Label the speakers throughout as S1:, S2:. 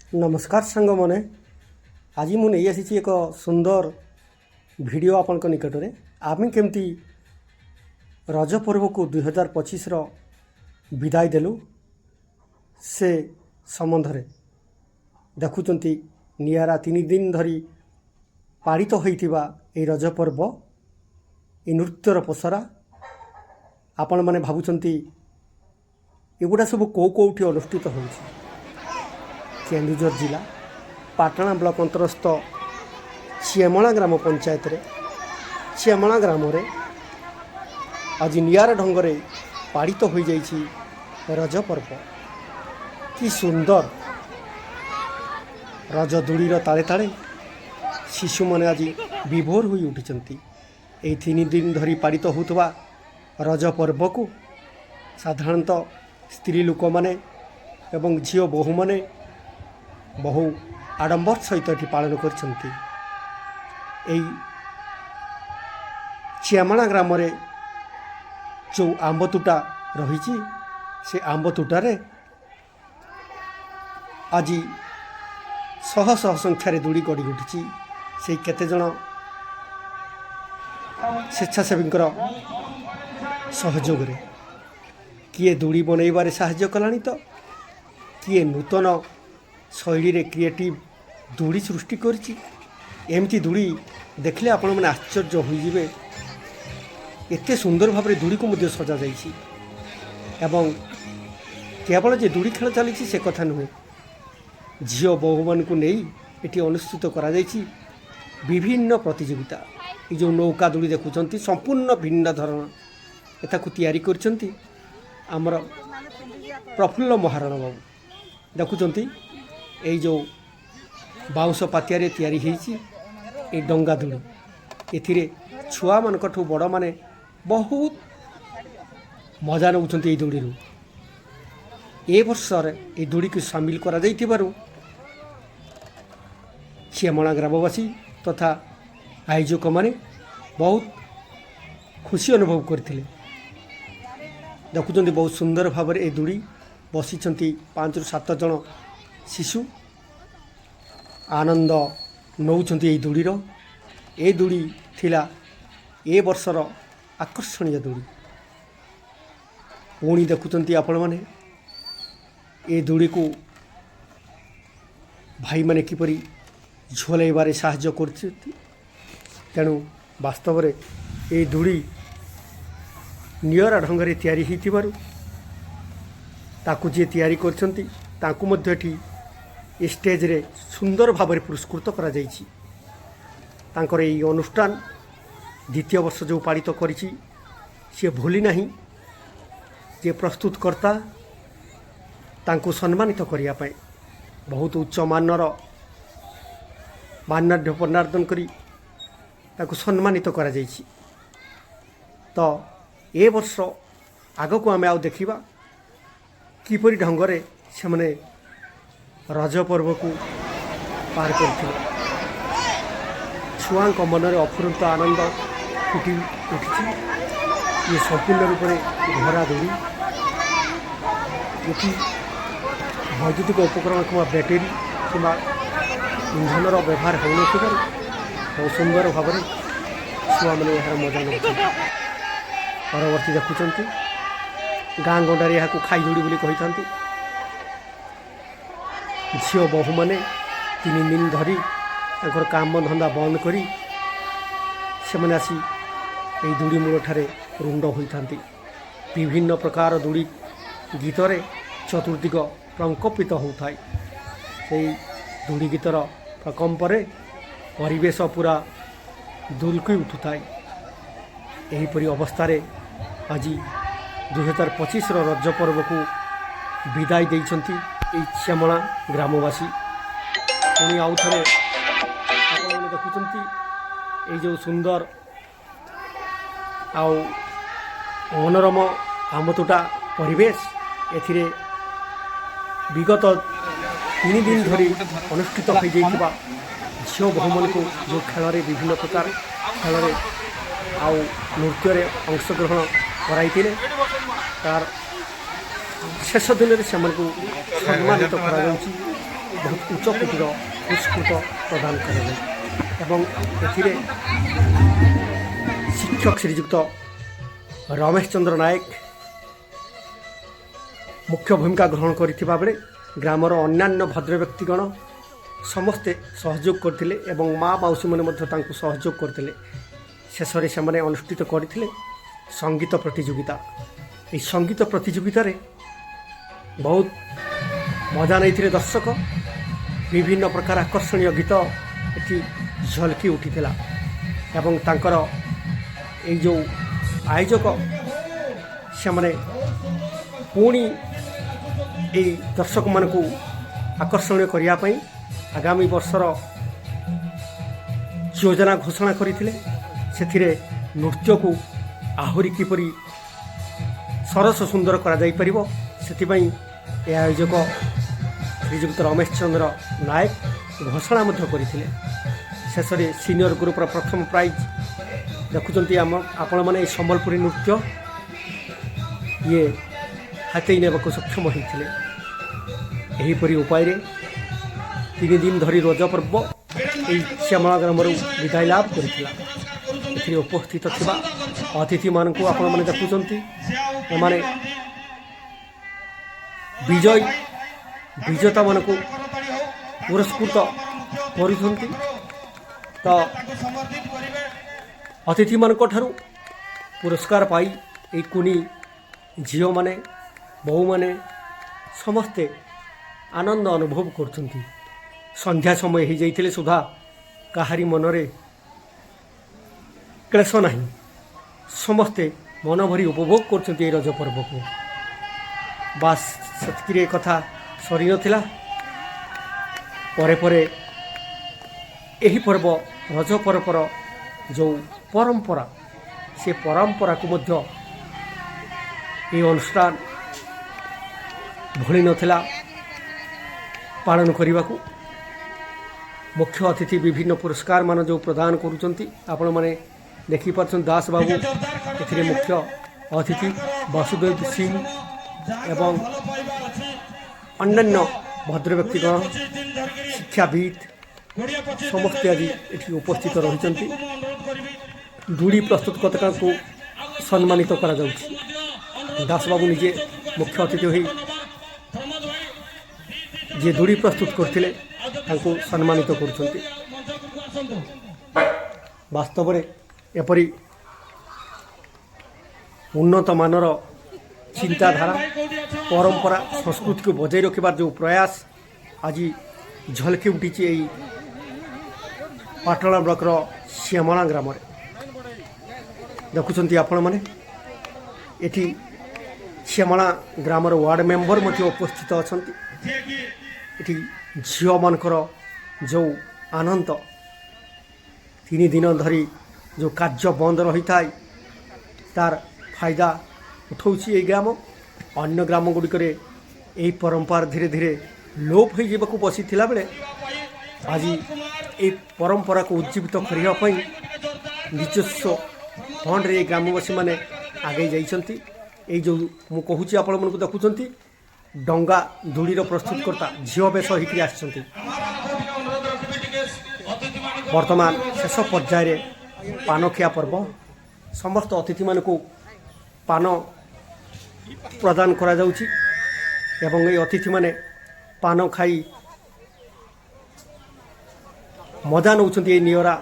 S1: नमस्कार सांग मैंने आज मुझे नहीं आसी एक सुंदर वीडियो आपण निकट में आम केमती रज पर्व को 2025 विदाय देलु से संबंध में देखुं निआरा 3 दिन धरी पालित होइथिबा ए रज पर्व ए नृत्यर पसरा आपण मैंने भावुंट एगुड़ा सब कौटी अनुष्ठित हो केन्दुझर जिला पाटणा ब्लॉक अंतरस्थ चिएमणा ग्राम पंचायत रे चिएमणा ग्राम रे आज नियारा ढंग से पालित हो जाइछि रज पर्व। कि सुंदर रज दुड़ीर ताले ताले शिशु मैंने आज विभोर हो उठिचंती। ए 3 दिन धरी पालित होउथबा रज पर्व को साधारणतः स्त्री लोक माने एवं झियो बहु माने बहु आडंबर सहित एटी पालन करछंती। एई चियामणा ग्राम रे जो आंब तुटा रही से आंब तुटारे आज शह शह संख्यार दूड़ी गड़ी उठी से केते जन स्वेच्छासेवी सहयोग रे किए दूड़ी बनइबारे साहाय्य कलानी तो किए नूतन शैली रे क्रिएटिव दूड़ी सृष्टि करछि। एमती दूड़ी देखले आपण मैंने आश्चर्य होइजिबे एते सुंदर भाव दूड़ी को मध्य सजा जाइछि एवं केवल जे दूड़ी खेल चली से कथा नुहे झियो बहु मान को नहीं एटी अनुष्ठित करा जाइछि विभिन्न प्रतियोगिता। ये जो नौका दूड़ी देखुचंती संपूर्ण भिन्न धरण एता को तैयारी करचंती आमर प्रफुल्ल महाराणा बाबू देखुचंती। ये जो बाउंश पातिया तैयारी होइछि ए डंगा दूड़ी एथिरे छुआ मानकठू बड़ माने बहुत मजा नौचंती। ए दूड़ी ए वर्ष ए दूड़ी को सामिल करा जाइथिबारु चिएमणा ग्रामवासी तथा आयोजक माने बहुत खुशी अनुभव करथिले। देखुचंती बहुत सुंदर भाव में ए दूड़ी बसिचंती 5 ରୁ 7 जन शिशु आनंद नौचंती। ए दूड़ीर ए दूड़ी थिला ए वर्षर आकर्षणीय दूड़ी। पुणी देखुचंती आपण माने ए दूड़ी को भाई माने किपरि झोलैबारे साहाय्य करछथि। तेणु वास्तव में ए दूड़ी नियरा ढंग से तैयारी होइथिबारु ताकू जे तैयारी करछंती ताकू मध्य एठी स्टेज रे सुंदर भाव में पुरस्कृत करा जाइछि। तांकर एई अनुष्ठान द्वितीय वर्ष जो पालित करिछि से भूली नाही जे प्रस्तुतकर्ता तांको सम्मानित करिया पय बहुत उच्च मानर मान्याढ्य प्रदान करी ताको सम्मानित करा जाइछि। तो ए वर्ष आग को आम आउ देखा किपरि ढंग से से माने रज पर्व को पार करथिले। छुआ मन में अफुरंत आनंद फुटी उठी। ये संपूर्ण रूप से घोड़ा दूड़ी ये वैद्युतिक उपकरण कि बैटेरी कि इंधन व्यवहार हो बहुत सुंदर भाव में छुआ मैंने यार मजा नहीं परवर्ती देखुंत गाँ गंडारे यहाँ खाई जोड़ी बोली कही था। झील बहु मैंने 3 दिन धरी काम धंदा बंद करी से मैंने आसी ये दूड़ी मूल ठारे रुंड होता। विभिन्न प्रकार दूड़ी गीत रे चतुर्दिग प्रकंपित होता है। दूड़ी गीतर प्रकंपरे परिवेश पूरा दुलकी उठुता है। एहीपरि अवस्था आज 2025 रज पर्व को विदाय देइछंती ए चिएमणा ग्रामवासी। पुणी आउ थे आपने देखुंत ये जो सुंदर आउ मनोरम आंबतोटा परिवेश एथिरे विगत 3 दिन धरी अनुष्ठित हो जाइथिबा झियो बहुमन को जो खेल रे विभिन्न प्रकार खेल रे आउ नृत्य अंशग्रहण कराइथिले तार शेष दिन में सम्मानित ବହୁତ ଉଚ୍ଚ କୋଟିର ପୁରସ୍କୃତ ପ୍ରଦାନ କରାଯାଏ ଏବଂ ଏଥିରେ ଶିକ୍ଷକ ଶ୍ରୀଯୁକ୍ତ ରମେଶ ଚନ୍ଦ୍ର ନାୟକ ମୁଖ୍ୟ ଭୂମିକା ଗ୍ରହଣ କରିଥିବା ବେଳେ ଗ୍ରାମର ଅନ୍ୟାନ୍ୟ ଭଦ୍ର ବ୍ୟକ୍ତିଗଣ ସମସ୍ତେ ସହଯୋଗ କରିଥିଲେ ଏବଂ ମା ମାଉସୀମାନେ ମଧ୍ୟ ତାଙ୍କୁ ସହଯୋଗ କରିଥିଲେ। ଶେଷରେ ସେମାନେ ଅନୁଷ୍ଠିତ କରିଥିଲେ ସଙ୍ଗୀତ ପ୍ରତିଯୋଗିତା। ଏହି ସଙ୍ଗୀତ ପ୍ରତିଯୋଗିତାରେ ବହୁତ ମଜା ନେଇଥିଲେ ଦର୍ଶକ। ବିଭିନ୍ନ ପ୍ରକାର ଆକର୍ଷଣୀୟ ଗୀତ ଏଠି ଝଲକି ଉଠିଥିଲା ଏବଂ ତାଙ୍କର ଏଇ ଯେଉଁ ଆୟୋଜକ ସେମାନେ ପୁଣି ଏହି ଦର୍ଶକମାନଙ୍କୁ ଆକର୍ଷଣୀୟ କରିବା ପାଇଁ ଆଗାମୀ ବର୍ଷର ଯୋଜନା ଘୋଷଣା କରିଥିଲେ। ସେଥିରେ ନୃତ୍ୟକୁ ଆହୁରି କିପରି ସରସ ସୁନ୍ଦର କରାଯାଇପାରିବ ସେଥିପାଇଁ ଏ ଆୟୋଜକ ଶ୍ରୀଯୁକ୍ତ ରମେଶ ଚନ୍ଦ୍ର ନାୟକ ଘୋଷଣା ମଧ୍ୟ କରିଥିଲେ। ଶେଷରେ ସିନିୟର ଗ୍ରୁପର ପ୍ରଥମ ପ୍ରାଇଜ୍ ଦେଖୁଛନ୍ତି ଆପଣମାନେ ଏହି ସମ୍ବଲପୁରୀ ନୃତ୍ୟ ଇଏ ହାତେଇ ନେବାକୁ ସକ୍ଷମ ହୋଇଥିଲେ। ଏହିପରି ଉପାୟରେ 3 ଦିନ ଧରି ରଜ ପର୍ବ ଏହି ଶ୍ୟାମଳା ଗ୍ରାମରୁ ବିଦାୟ ଲାଭ କରିଥିଲା। ଏଥିରେ ଉପସ୍ଥିତ ଥିବା ଅତିଥିମାନଙ୍କୁ ଆପଣମାନେ ଦେଖୁଛନ୍ତି ଏମାନେ ବିଜେତାମାନଙ୍କୁ ପୁରସ୍କୃତ କରୁଛନ୍ତି। ତ ଅତିଥିମାନଙ୍କ ଠାରୁ ପୁରସ୍କାର ପାଇ ଏହି କୁନି ଝିଅମାନେ ବୋହୂମାନେ ସମସ୍ତେ ଆନନ୍ଦ ଅନୁଭବ କରୁଛନ୍ତି। ସନ୍ଧ୍ୟା ସମୟ ହୋଇଯାଇଥିଲେ ସୁଦ୍ଧା କାହାରି ମନରେ କ୍ଲେଶ ନାହିଁ। ସମସ୍ତେ ମନ ଭରି ଉପଭୋଗ କରୁଛନ୍ତି ଏହି ରଜ ପର୍ବକୁ। ବାସ୍ ସେତିକିରେ କଥା ସରିନଥିଲା। ପରେ ପରେ ଏହି ପର୍ବ ରଜ ପର୍ବର ଯେଉଁ ପରମ୍ପରା ସେ ପରମ୍ପରାକୁ ମଧ୍ୟ ଏହି ଅନୁଷ୍ଠାନ ଭୁଲି ନଥିଲା ପାଳନ କରିବାକୁ। ମୁଖ୍ୟ ଅତିଥି ବିଭିନ୍ନ ପୁରସ୍କାର ମାନ ଯେଉଁ ପ୍ରଦାନ କରୁଛନ୍ତି ଆପଣମାନେ ଦେଖିପାରୁଛନ୍ତି। ଦାସ ବାବୁ ଏଥିରେ ମୁଖ୍ୟ ଅତିଥି, ବାସୁଦେବ ସିଂ ଏବଂ ଅନ୍ୟାନ୍ୟ ଭଦ୍ର ବ୍ୟକ୍ତିଗଣ ଶିକ୍ଷାବିତ୍ ସମସ୍ତେ ଆଜି ଏଠି ଉପସ୍ଥିତ ରହିଛନ୍ତି। ଦୂଳି ପ୍ରସ୍ତୁତକର୍ତ୍ତାଙ୍କୁ ସମ୍ମାନିତ କରାଯାଉଛି। ଦାସବାବୁ ନିଜେ ମୁଖ୍ୟ ଅତିଥି ହୋଇ ଯିଏ ଦୂଳି ପ୍ରସ୍ତୁତ କରିଥିଲେ ତାଙ୍କୁ ସମ୍ମାନିତ କରୁଛନ୍ତି। ବାସ୍ତବରେ ଏପରି ଉନ୍ନତମାନର ଚିନ୍ତାଧାରା, ପରମ୍ପରା, ସଂସ୍କୃତିକୁ ବଜାଇ ରଖିବାର ଯେଉଁ ପ୍ରୟାସ ଆଜି ଝଲକି ଉଠିଛି ଏହି ପାଟଣା ବ୍ଲକର ଶ୍ୟାମଳା ଗ୍ରାମରେ। ଦେଖୁଛନ୍ତି ଆପଣମାନେ ଏଠି ଶ୍ୟାମଳା ଗ୍ରାମର ୱାର୍ଡ଼ ମେମ୍ବର ମଧ୍ୟ ଉପସ୍ଥିତ ଅଛନ୍ତି। ଏଠି ଝିଅମାନଙ୍କର ଯେଉଁ ଆନନ୍ଦ 3 ଦିନ ଧରି ଯେଉଁ କାର୍ଯ୍ୟ ବନ୍ଦ ରହିଥାଏ ତାର ଫାଇଦା ଉଠାଉଛି ଏହି ଗ୍ରାମ। ଅନ୍ୟ ଗ୍ରାମ ଗୁଡ଼ିକରେ ଏହି ପରମ୍ପରା ଧୀରେ ଧୀରେ ଲୋପ ହୋଇଯିବାକୁ ବସିଥିଲା ବେଳେ ଆଜି ଏହି ପରମ୍ପରାକୁ ଉଜ୍ଜୀବିତ କରିବା ପାଇଁ ନିଜସ୍ୱ ଫଣ୍ଡରେ ଏହି ଗ୍ରାମବାସୀମାନେ ଆଗେଇ ଯାଇଛନ୍ତି। ଏଇ ଯେଉଁ ମୁଁ କହୁଛି ଆପଣମାନଙ୍କୁ ଦେଖୁଛନ୍ତି ଡଙ୍ଗା ଦୂଳିର ପ୍ରସ୍ତୁତକର୍ତ୍ତା ଝିଅ ବେଶ ହୋଇକରି ଆସିଛନ୍ତି। ବର୍ତ୍ତମାନ ଶେଷ ପର୍ଯ୍ୟାୟରେ ପାନଖିଆ ପର୍ବ। ସମସ୍ତ ଅତିଥିମାନଙ୍କୁ ପାନ ପ୍ରଦାନ କରାଯାଉଛି ଏବଂ ଏହି ଅତିଥିମାନେ ପାନ ଖାଇ ମଜା ନେଉଛନ୍ତି ଏହି ନିଆରା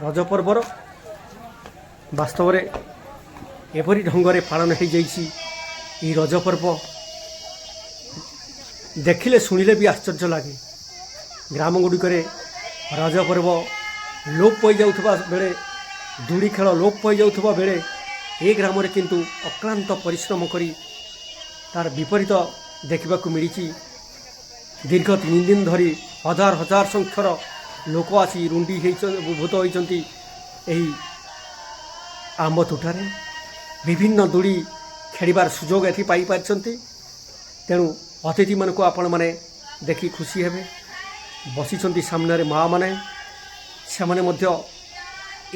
S1: ରଜ ପର୍ବର। ବାସ୍ତବରେ ଏପରି ଢଙ୍ଗରେ ପାଳନ ହୋଇଯାଇଛି ଏହି ରଜ ପର୍ବ ଦେଖିଲେ ଶୁଣିଲେ ବି ଆଶ୍ଚର୍ଯ୍ୟ ଲାଗେ। ଗ୍ରାମ ଗୁଡ଼ିକରେ ରଜ ପର୍ବ ଲୋପ ପାଇଯାଉଥିବା ବେଳେ, ଦୂଳି ଖେଳ ଲୋପ ପାଇଯାଉଥିବା ବେଳେ ଏ ଗ୍ରାମରେ କିନ୍ତୁ ଅକ୍ଳାନ୍ତ ପରିଶ୍ରମ କରି ତାର ବିପରୀତ ଦେଖିବାକୁ ମିଳିଛି। ଦୀର୍ଘ 3 ଦିନ ଧରି ହଜାର ହଜାର ସଂଖ୍ୟାର ଲୋକ ଆସି ରୁଣ୍ଡି ଭୂତ ହୋଇଛନ୍ତି ଏହି ଆମ୍ବ ତୋଟାରେ। ବିଭିନ୍ନ ଦୂଳି ଖେଳିବାର ସୁଯୋଗ ଏଠି ପାଇପାରିଛନ୍ତି। ତେଣୁ ଅତିଥିମାନଙ୍କୁ ଆପଣମାନେ ଦେଖି ଖୁସି ହେବେ। ବସିଛନ୍ତି ସାମ୍ନାରେ ମା' ମାନେ, ସେମାନେ ମଧ୍ୟ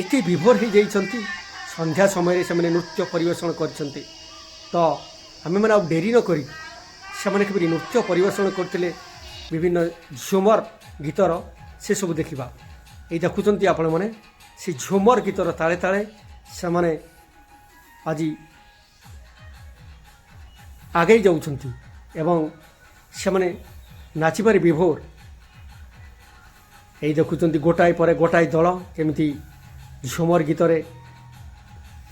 S1: ଏତେ ବିଭୋର ହୋଇଯାଇଛନ୍ତି। ସନ୍ଧ୍ୟା ସମୟରେ ସେମାନେ ନୃତ୍ୟ ପରିବେଷଣ କରିଛନ୍ତି। ତ ଆମେମାନେ ଆଉ ଡେରି ନ କରି ସେମାନେ କିପରି ନୃତ୍ୟ ପରିବେଷଣ କରିଥିଲେ ବିଭିନ୍ନ ଝୁମର ଗୀତର ସେସବୁ ଦେଖିବା। ଏଇ ଦେଖୁଛନ୍ତି ଆପଣମାନେ ସେ ଝୁମର ଗୀତର ତାଳେ ତାଳେ ସେମାନେ ଆଜି ଆଗେଇ ଯାଉଛନ୍ତି ଏବଂ ସେମାନେ ନାଚିବାରେ ବିଭୋର। ଏଇ ଦେଖୁଛନ୍ତି ଗୋଟାଏ ପରେ ଗୋଟାଏ ଦଳ କେମିତି ଝୁମର ଗୀତରେ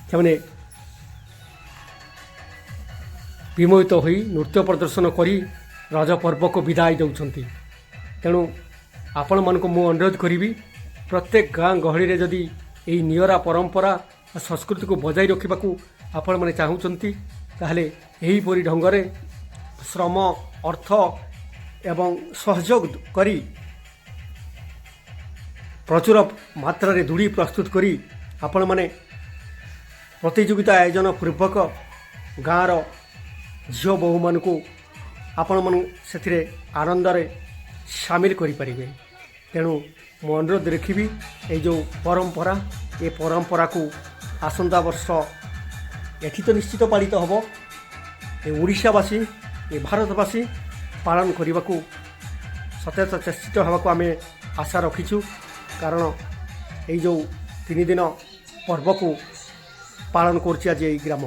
S1: ସେମାନେ ବିମୋହିତ ହୋଇ ନୃତ୍ୟ ପ୍ରଦର୍ଶନ କରି ରଜ ପର୍ବକୁ ବିଦାୟ ଦେଉଛନ୍ତି। ତେଣୁ ଆପଣମାନଙ୍କୁ ମୁଁ ଅନୁରୋଧ କରିବି, ପ୍ରତ୍ୟେକ ଗାଁ ଗହଳିରେ ଯଦି ଏହି ନିଆରା ପରମ୍ପରା ବା ସଂସ୍କୃତିକୁ ବଜାଇ ରଖିବାକୁ ଆପଣମାନେ ଚାହୁଁଛନ୍ତି, ତାହେଲେ ଏହିପରି ଢଙ୍ଗରେ ଶ୍ରମ, ଅର୍ଥ ଏବଂ ସହଯୋଗ କରି ପ୍ରଚୁର ମାତ୍ରାରେ ଦୂଳି ପ୍ରସ୍ତୁତ କରି ଆପଣମାନେ ପ୍ରତିଯୋଗିତା ଆୟୋଜନ ପୂର୍ବକ ଗାଁର ଝିଅ ବୋହୂମାନଙ୍କୁ ଆପଣମାନଙ୍କୁ ସେଥିରେ ଆନନ୍ଦରେ ସାମିଲ କରିପାରିବେ। ତେଣୁ ମୁଁ ଅନୁରୋଧ ରଖିବି, ଏଇ ଯେଉଁ ପରମ୍ପରା, ଏ ପରମ୍ପରାକୁ ଆସନ୍ତା ବର୍ଷ ଏଠି ତ ନିଶ୍ଚିତ ପାଳିତ ହେବ। ଏ ଓଡ଼ିଶାବାସୀ, ଏ ଭାରତବାସୀ ପାଳନ କରିବାକୁ ସତେଜ ଚେଷ୍ଟିତ ହେବାକୁ ଆମେ ଆଶା ରଖିଛୁ। କାରଣ ଏଇ ଯେଉଁ 3 ଦିନ ପର୍ବକୁ ପାଳନ କରୁଛି ଆଜି ଏଇ ଗ୍ରାମ।